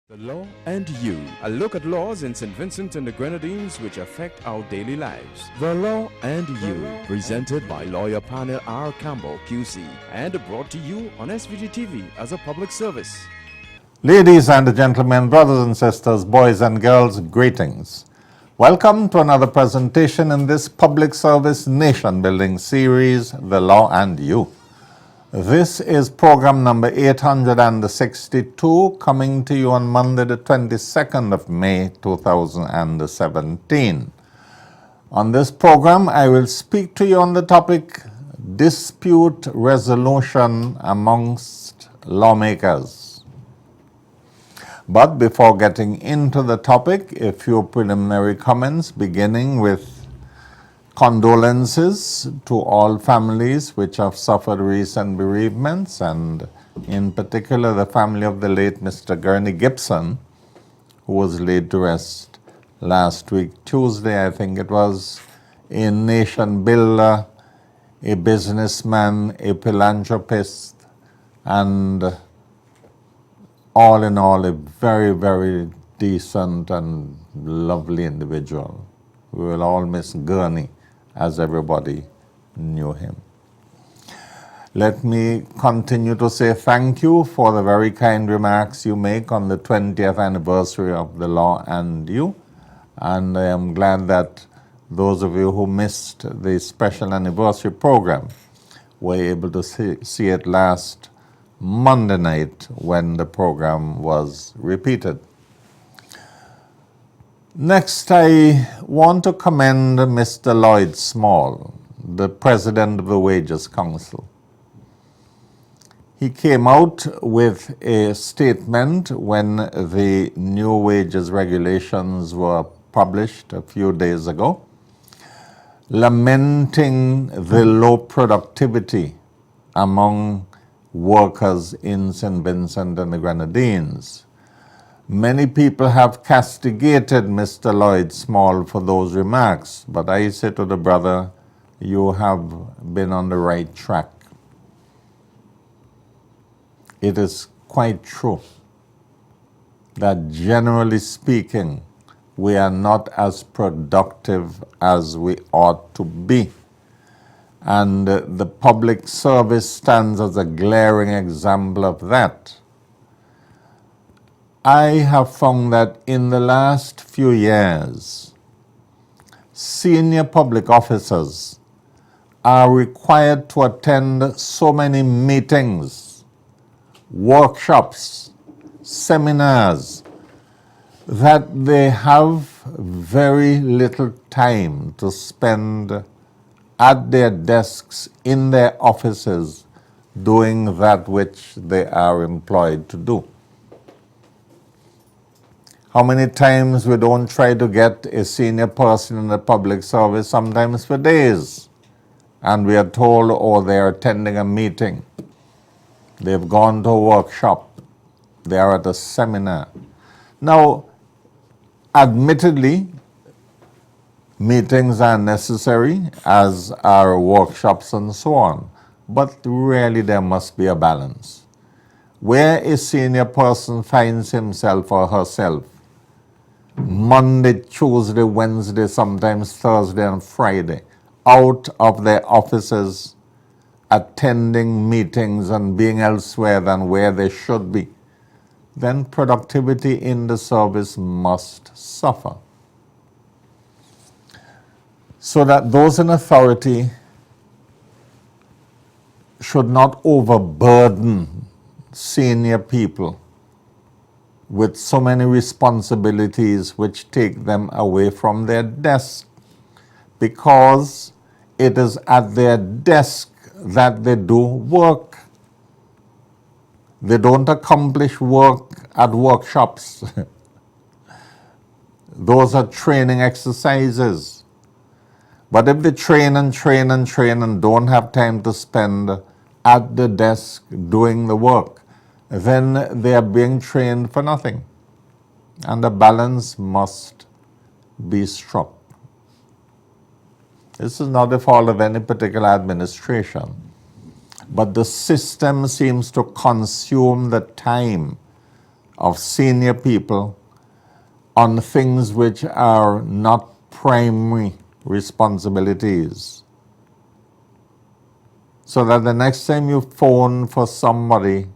The Law and You, a look at laws in St. Vincent and the Grenadines which affect our daily lives. The Law and You, presented by lawyer panel P.R Campbell QC and brought to you on SVG-TV as a public service. Ladies and gentlemen, brothers and sisters, boys and girls, greetings. Welcome to another presentation in this public service nation-building series, The Law and You. This is program number 862, coming to you on Monday the 22nd of May 2017. On this program, I will speak to you on the topic Dispute Resolution Amongst Lawmakers. But before getting into the topic, a few preliminary comments, beginning with condolences to all families which have suffered recent bereavements, and in particular the family of the late Mr. Gurney Gibson, who was laid to rest last week, Tuesday, I think it was, a nation builder, a businessman, a philanthropist, and all in all, a very, very decent and lovely individual. We will all miss Gurney, as everybody knew him. Let me continue to say thank you for the very kind remarks you make on the 20th anniversary of The Law and You. And I am glad that those of you who missed the special anniversary program were able to see it last Monday night when the program was repeated. Next, I want to commend Mr. Lloyd Small, the president of the Wages Council. He came out with a statement when the new wages regulations were published a few days ago, lamenting the low productivity among workers in St. Vincent and the Grenadines. Many people have castigated Mr. Lloyd Small for those remarks, but I say to the brother, you have been on the right track. It is quite true that generally speaking, we are not as productive as we ought to be. And the public service stands as a glaring example of that. I have found that in the last few years, senior public officers are required to attend so many meetings, workshops, seminars, that they have very little time to spend at their desks in their offices doing that which they are employed to do. How many times we don't try to get a senior person in the public service, sometimes for days, and we are told, oh, they're attending a meeting, they've gone to a workshop, they are at a seminar. Now, admittedly, meetings are necessary, as are workshops and so on, but really there must be a balance. Where a senior person finds himself or herself Monday, Tuesday, Wednesday, sometimes Thursday and Friday, out of their offices, attending meetings and being elsewhere than where they should be, then productivity in the service must suffer. So that those in authority should not overburden senior people with so many responsibilities which take them away from their desk, because it is at their desk that they do work. They don't accomplish work at workshops. Those are training exercises. But if they train and train and train and don't have time to spend at the desk doing the work, then they are being trained for nothing. And the balance must be struck. This is not the fault of any particular administration, but the system seems to consume the time of senior people on things which are not primary responsibilities, so that the next time you phone for somebody,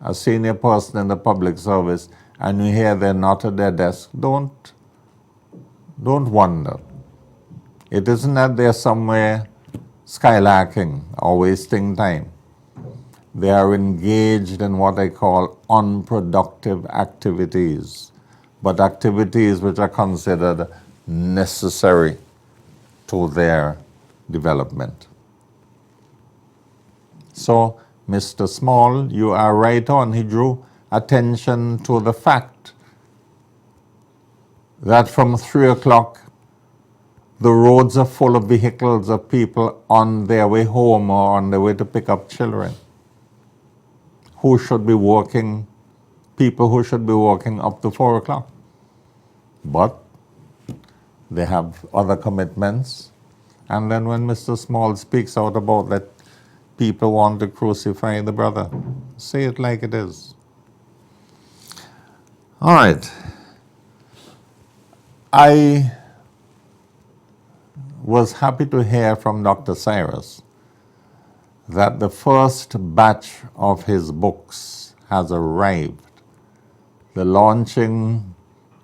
a senior person in the public service, and you hear they're not at their desk, don't wonder. It isn't that they're somewhere skylarking or wasting time. They are engaged in what I call unproductive activities, but activities which are considered necessary to their development. So, Mr. Small, you are right on. He drew attention to the fact that from 3 o'clock, the roads are full of vehicles of people on their way home or on their way to pick up children who should be walking, people who should be walking up to 4 o'clock. But they have other commitments. And then when Mr. Small speaks out about that people want to crucify the brother, say it like it is. All right. I was happy to hear from Dr. Cyrus that the first batch of his books has arrived. The launching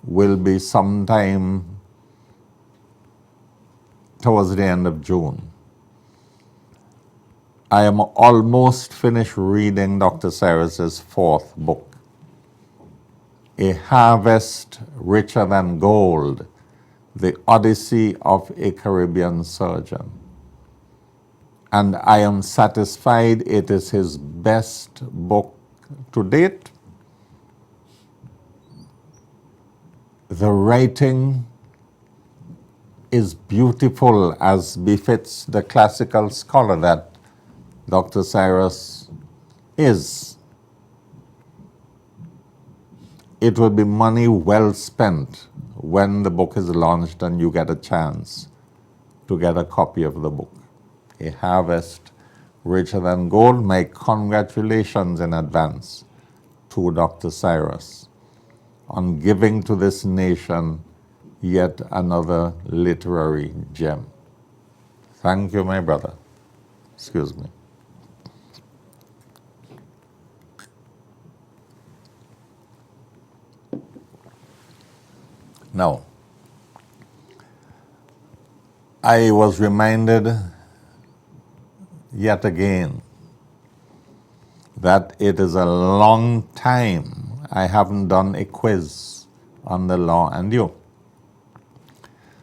will be sometime towards the end of June. I am almost finished reading Dr. Cyrus's fourth book, A Harvest Richer Than Gold, The Odyssey of a Caribbean Surgeon. And I am satisfied it is his best book to date. The writing is beautiful, as befits the classical scholar that Dr. Cyrus is. It will be money well spent when the book is launched and you get a chance to get a copy of the book. A Harvest Richer Than Gold. My congratulations in advance to Dr. Cyrus on giving to this nation yet another literary gem. Thank you, my brother. Excuse me. Now, I was reminded yet again that it is a long time I haven't done a quiz on the law and you.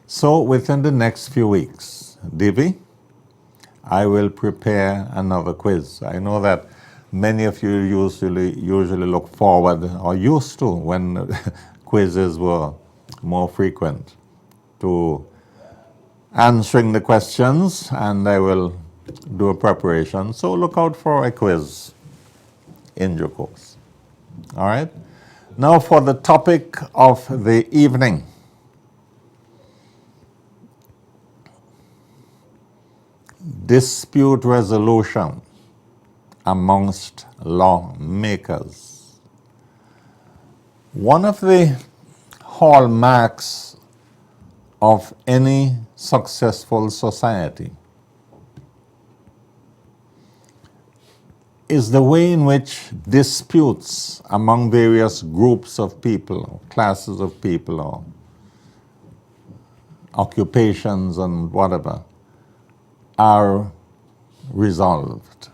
So within the next few weeks, Divi, I will prepare another quiz. I know that many of you usually look forward, or used to, when quizzes were more frequent, to answering the questions, and I will do a preparation. So look out for a quiz in due course. All right? Now for the topic of the evening. Dispute resolution amongst lawmakers. One of the hallmarks of any successful society is the way in which disputes among various groups of people, or classes of people, or occupations and whatever, are resolved.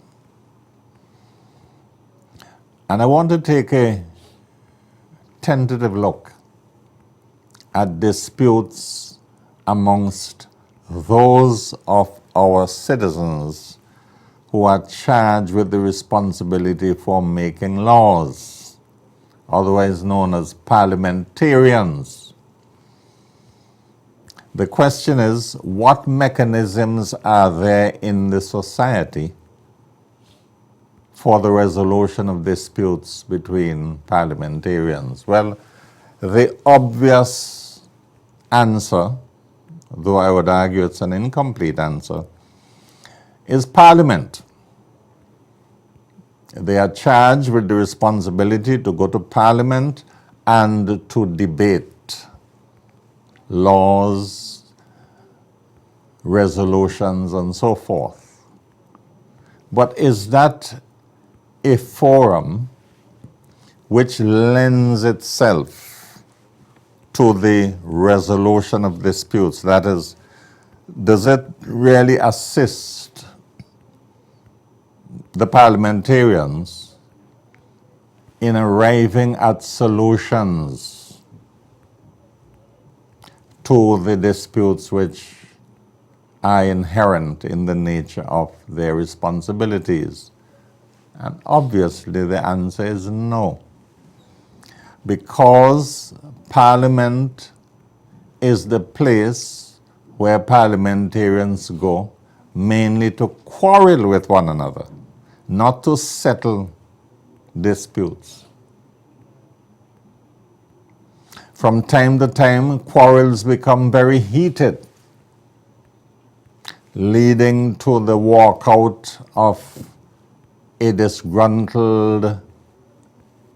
And I want to take a tentative look at disputes amongst those of our citizens who are charged with the responsibility for making laws, otherwise known as parliamentarians. The question is, what mechanisms are there in the society for the resolution of disputes between parliamentarians? Well, the obvious answer, though I would argue it's an incomplete answer, is Parliament. They are charged with the responsibility to go to Parliament and to debate laws, resolutions, and so forth. But is that a forum which lends itself to the resolution of disputes? That is, does it really assist the parliamentarians in arriving at solutions to the disputes which are inherent in the nature of their responsibilities? And obviously the answer is no, because Parliament is the place where parliamentarians go mainly to quarrel with one another, not to settle disputes. From time to time, quarrels become very heated, leading to the walkout of a disgruntled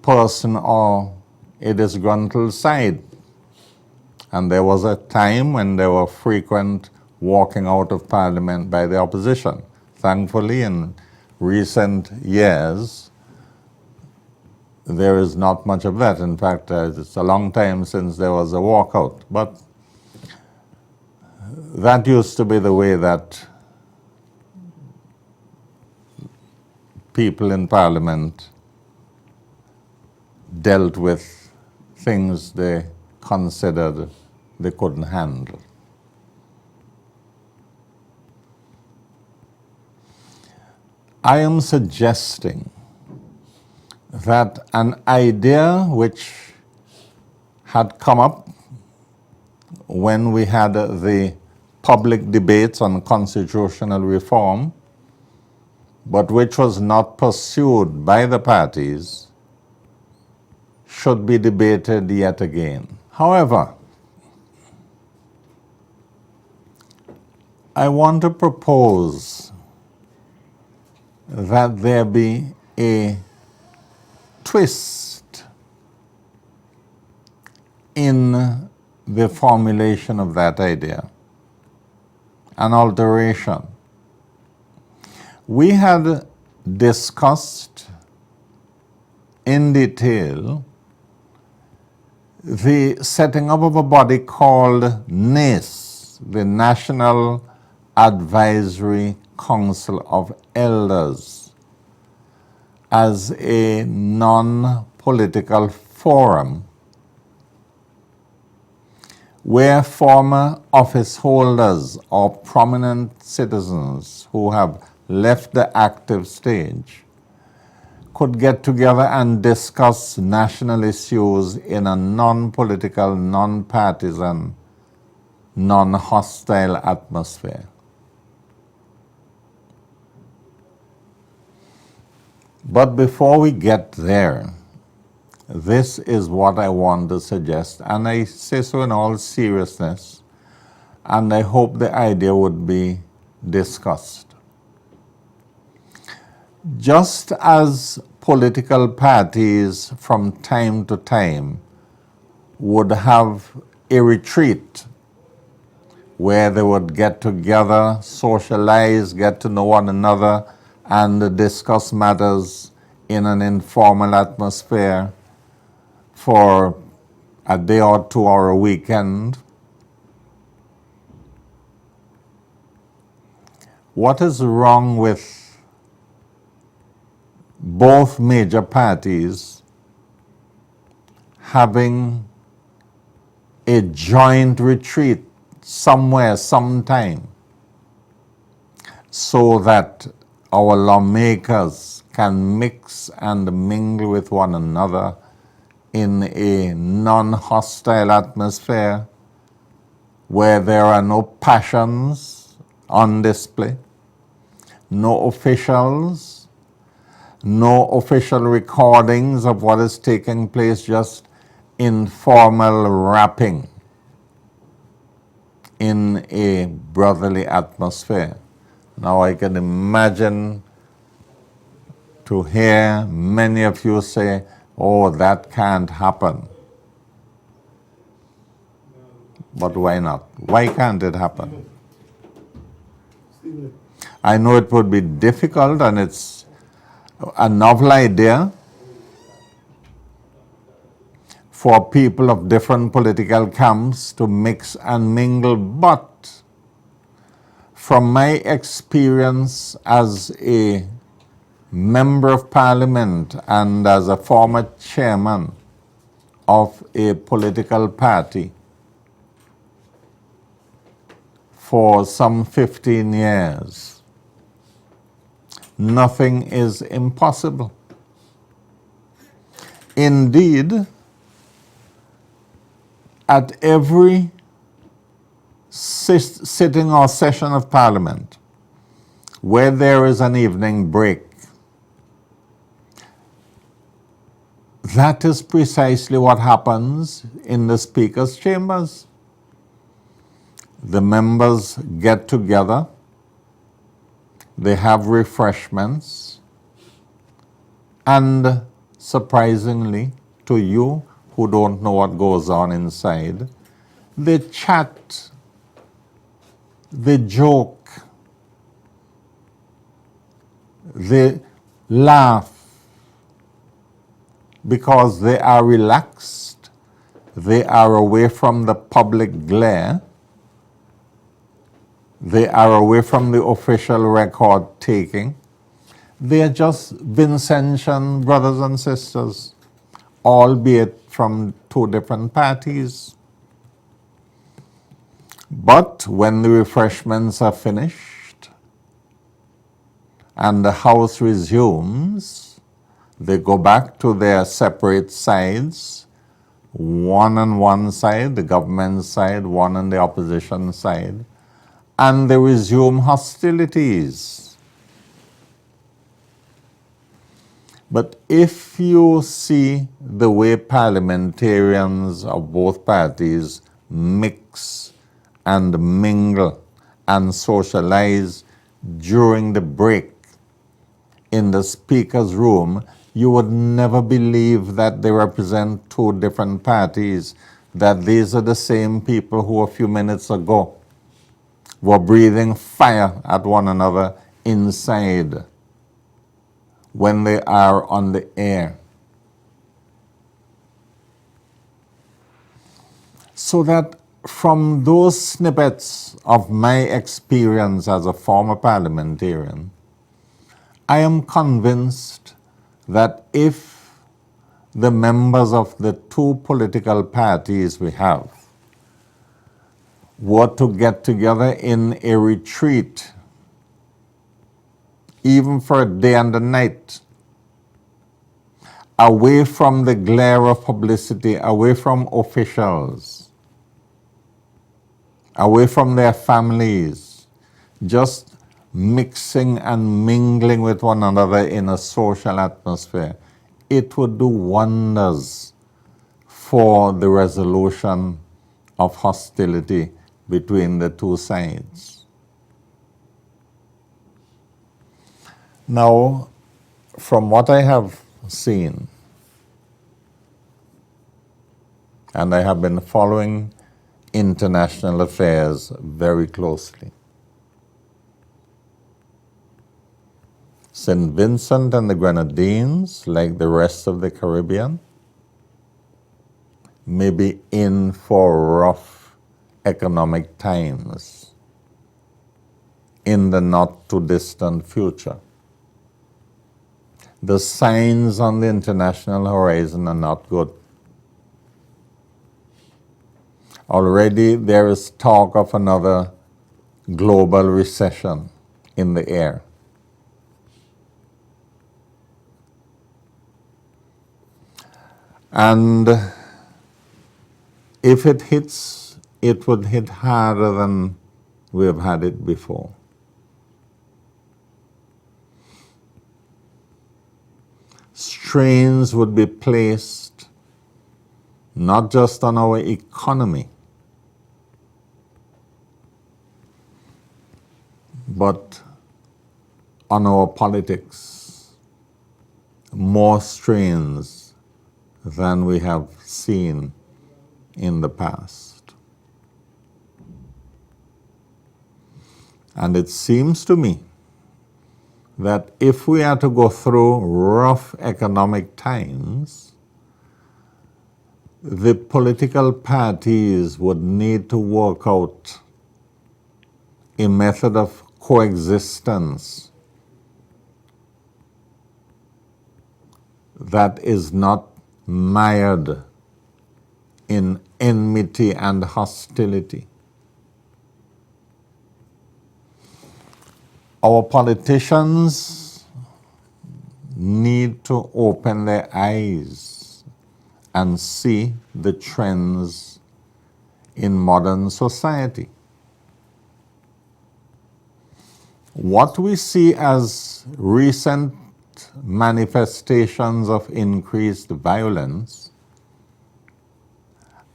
person or a disgruntled side. And there was a time when there were frequent walking out of Parliament by the opposition. Thankfully, in recent years, there is not much of that. In fact, it's a long time since there was a walkout. But that used to be the way that people in Parliament dealt with things they considered they couldn't handle. I am suggesting that an idea which had come up when we had the public debates on constitutional reform, but which was not pursued by the parties, should be debated yet again. However, I want to propose that there be a twist in the formulation of that idea, an alteration. We had discussed in detail the setting up of a body called NACE, the National Advisory Council of Elders, as a non-political forum where former office holders or prominent citizens who have left the active stage could get together and discuss national issues in a non-political, non-partisan, non-hostile atmosphere. But before we get there, this is what I want to suggest, and I say so in all seriousness, and I hope the idea would be discussed. Just as political parties from time to time would have a retreat where they would get together, socialize, get to know one another, and discuss matters in an informal atmosphere for a day or two or a weekend. What is wrong with both major parties having a joint retreat somewhere, sometime, so that our lawmakers can mix and mingle with one another in a non-hostile atmosphere where there are no passions on display, no officials, no official recordings of what is taking place, just informal rapping in a brotherly atmosphere. Now I can imagine to hear many of you say, oh, that can't happen. But why not? Why can't it happen? I know it would be difficult and it's a novel idea for people of different political camps to mix and mingle, but from my experience as a member of parliament and as a former chairman of a political party for some 15 years, nothing is impossible. Indeed, at every sitting or session of Parliament where there is an evening break, that is precisely what happens in the Speaker's chambers. The members get together, they have refreshments, and surprisingly to you who don't know what goes on inside, they chat, they joke, they laugh, because they are relaxed, they are away from the public glare, they are away from the official record taking. They are just Vincentian brothers and sisters, albeit from two different parties. But when the refreshments are finished and the House resumes, they go back to their separate sides, one on one side, the government side, one on the opposition side, and they resume hostilities. But if you see the way parliamentarians of both parties mix and mingle and socialize during the break in the Speaker's room, you would never believe that they represent two different parties, that these are the same people who a few minutes ago were breathing fire at one another inside when they are on the air. So that from those snippets of my experience as a former parliamentarian, I am convinced that if the members of the two political parties we have were to get together in a retreat, even for a day and a night, away from the glare of publicity, away from officials, away from their families, just mixing and mingling with one another in a social atmosphere, it would do wonders for the resolution of hostility between the two sides. Now, from what I have seen, and I have been following international affairs very closely, St. Vincent and the Grenadines, like the rest of the Caribbean, may be in for rough economic times in the not too distant future. The signs on the international horizon are not good. Already there is talk of another global recession in the air. And if it hits, it would hit harder than we have had it before. Strains would be placed not just on our economy, but on our politics, more strains than we have seen in the past. And it seems to me that if we are to go through rough economic times, the political parties would need to work out a method of coexistence that is not mired in enmity and hostility. Our politicians need to open their eyes and see the trends in modern society. What we see as recent manifestations of increased violence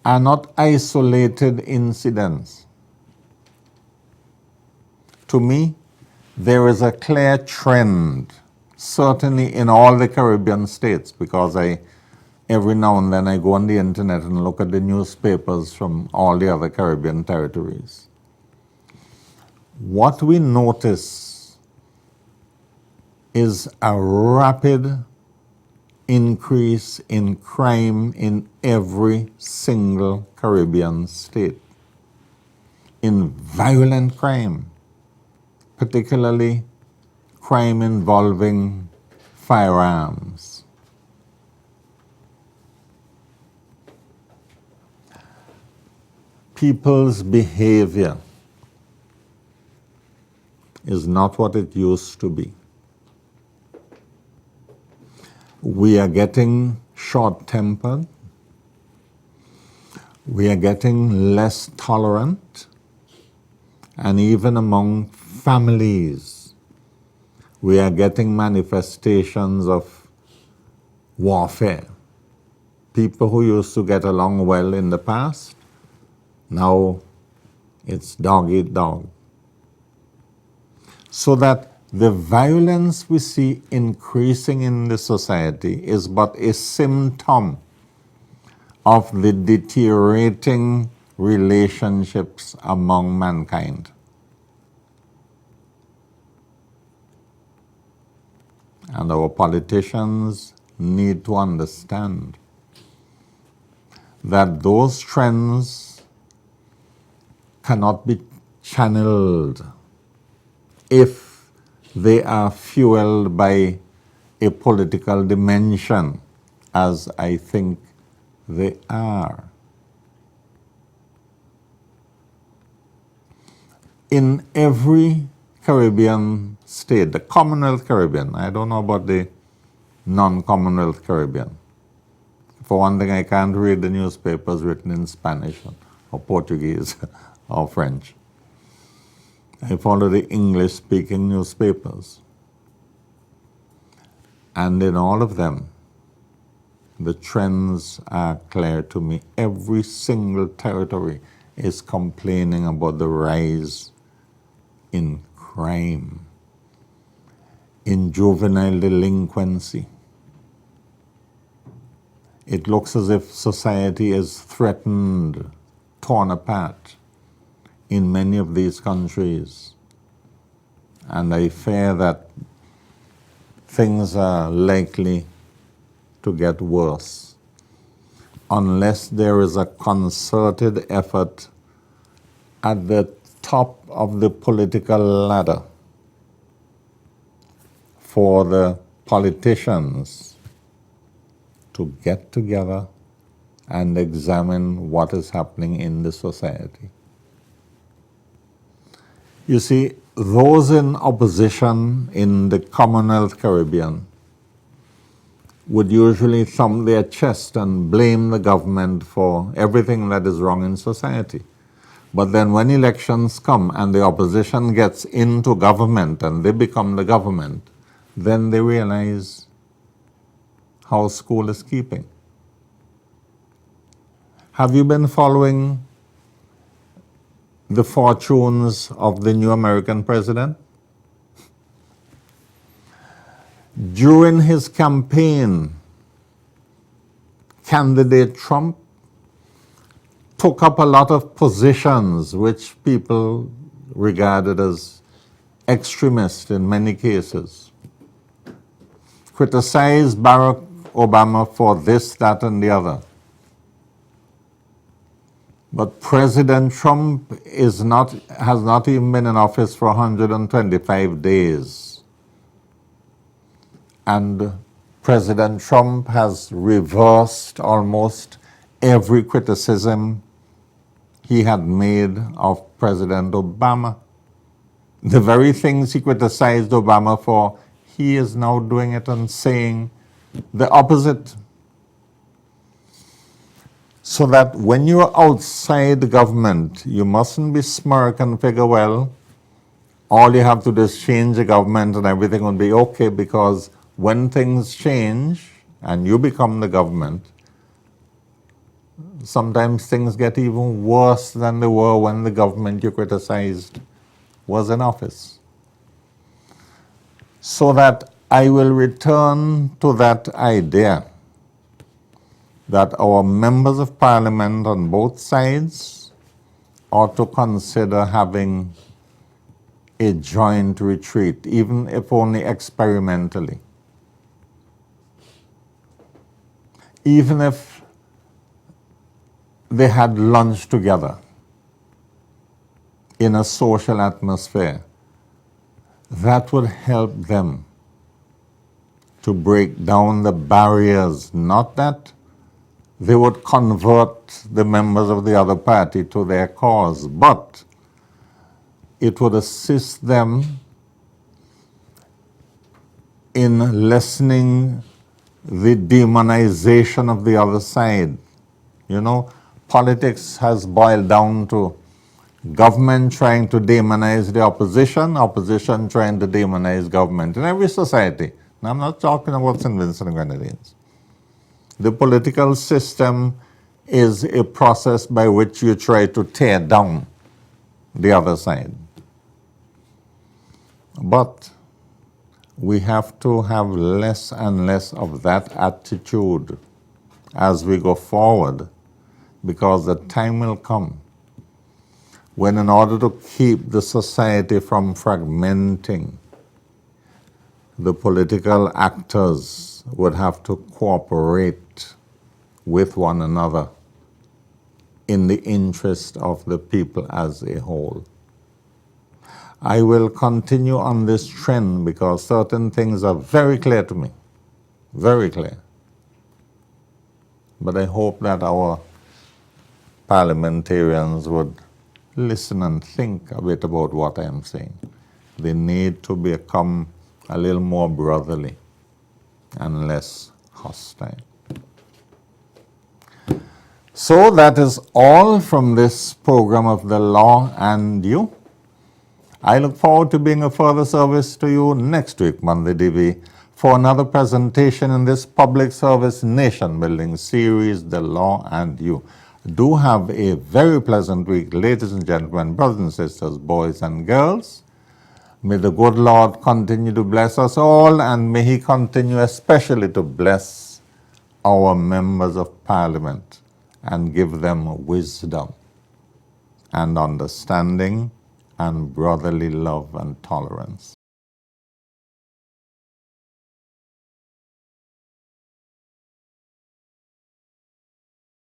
are not isolated incidents. To me, there is a clear trend, certainly in all the Caribbean states, because every now and then I go on the internet and look at the newspapers from all the other Caribbean territories. What we notice is a rapid increase in crime in every single Caribbean state, in violent crime, particularly crime involving firearms. People's behavior is not what it used to be. We are getting short-tempered. We are getting less tolerant. And even among families, we are getting manifestations of warfare. People who used to get along well in the past, now it's dog eat dog. So that the violence we see increasing in the society is but a symptom of the deteriorating relationships among mankind. And our politicians need to understand that those trends cannot be channeled if they are fueled by a political dimension, as I think they are. In every Caribbean state, the Commonwealth Caribbean, I don't know about the non-Commonwealth Caribbean. For one thing, I can't read the newspapers written in Spanish or Portuguese or French. I follow the English-speaking newspapers. And in all of them, the trends are clear to me. Every single territory is complaining about the rise in crime, in juvenile delinquency. It looks as if society is threatened, torn apart in many of these countries. And I fear that things are likely to get worse unless there is a concerted effort at the top of the political ladder for the politicians to get together and examine what is happening in the society. You see, those in opposition in the Commonwealth Caribbean would usually thump their chest and blame the government for everything that is wrong in society. But then when elections come and the opposition gets into government and they become the government, then they realize how school is keeping. Have you been following the fortunes of the new American president? During his campaign, candidate Trump took up a lot of positions which people regarded as extremist in many cases. Criticized Barack Obama for this, that, and the other. But President Trump has not even been in office for 125 days. And President Trump has reversed almost every criticism he had made of President Obama. The very things he criticized Obama for, he is now doing it and saying the opposite. So that when you're outside the government, you mustn't be smirk and figure, well, all you have to do is change the government and everything will be okay, because when things change and you become the government, sometimes things get even worse than they were when the government you criticized was in office. So that I will return to that idea that our members of parliament on both sides ought to consider having a joint retreat, even if only experimentally. Even if they had lunch together in a social atmosphere, that would help them to break down the barriers, not that they would convert the members of the other party to their cause, but it would assist them in lessening the demonization of the other side. You know, politics has boiled down to government trying to demonize the opposition, opposition trying to demonize government in every society. Now, I'm not talking about St. Vincent and Grenadines. The political system is a process by which you try to tear down the other side. But we have to have less and less of that attitude as we go forward, because the time will come when, in order to keep the society from fragmenting, the political actors would have to cooperate with one another in the interest of the people as a whole. I will continue on this trend because certain things are very clear to me, very clear. But I hope that our parliamentarians would listen and think a bit about what I am saying. They need to become a little more brotherly and less hostile. So that is all from this program of The Law and You. I look forward to being of further service to you next week, Monday DV, for another presentation in this public service nation-building series, The Law and You. Do have a very pleasant week, ladies and gentlemen, brothers and sisters, boys and girls. May the good Lord continue to bless us all, and may He continue especially to bless our members of Parliament and give them wisdom and understanding and brotherly love and tolerance.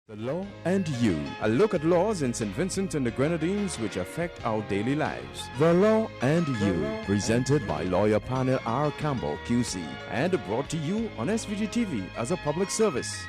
The Law and You, a look at laws in St. Vincent and the Grenadines which affect our daily lives. The Law and You, presented by lawyer panel P.R Campbell QC and brought to you on SVG-TV as a public service.